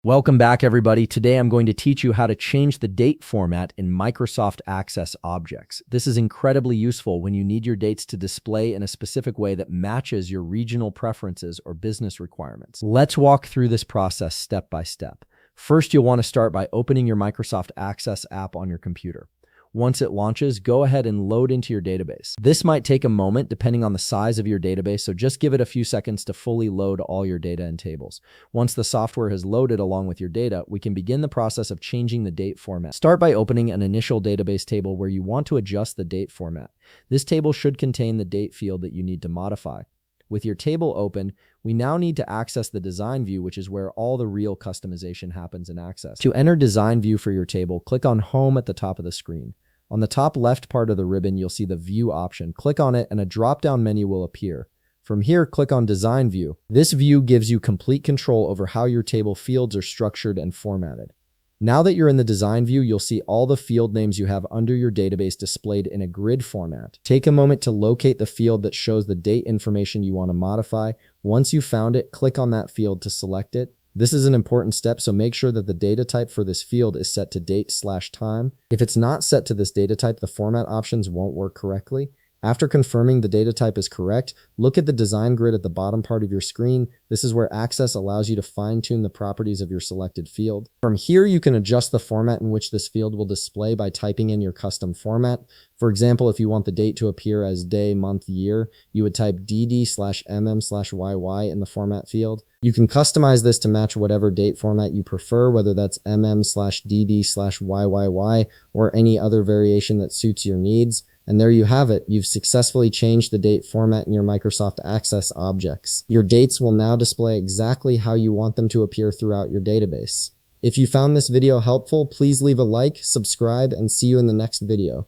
Welcome back, everybody. Today I'm going to teach you how to change the date format in Microsoft Access objects. This is incredibly useful when you need your dates to display in a specific way that matches your regional preferences or business requirements. Let's walk through this process step by step. First, you'll want to start by opening your Microsoft Access app on your computer. Once it launches, go ahead and load into your database. This might take a moment depending on the size of your database, so just give it a few seconds to fully load all your data and tables. Once the software has loaded along with your data, we can begin the process of changing the date format. Start by opening an initial database table where you want to adjust the date format. This table should contain the date field that you need to modify. With your table open, we now need to access the design view, which is where all the real customization happens in Access. To enter design view for your table, click on Home at the top of the screen. On the top left part of the ribbon, you'll see the View option. Click on it and a drop-down menu will appear. From here, click on Design View. This view gives you complete control over how your table fields are structured and formatted. Now that you're in the design view, you'll see all the field names you have under your database displayed in a grid format. Take a moment to locate the field that shows the date information you want to modify. Once you've found it, click on that field to select it. This is an important step, so make sure that the data type for this field is set to date/time. If it's not set to this data type, the format options won't work correctly. After confirming the data type is correct, look at the design grid at the bottom part of your screen. This is where Access allows you to fine-tune the properties of your selected field. From here, you can adjust the format in which this field will display by typing in your custom format. For example, if you want the date to appear as day, month, year, you would type dd/mm/yy in the format field. You can customize this to match whatever date format you prefer, whether that's mm/dd/yyyy or any other variation that suits your needs. And there you have it. You've successfully changed the date format in your Microsoft Access objects. Your dates will now display exactly how you want them to appear throughout your database. If you found this video helpful, please leave a like, subscribe, and see you in the next video.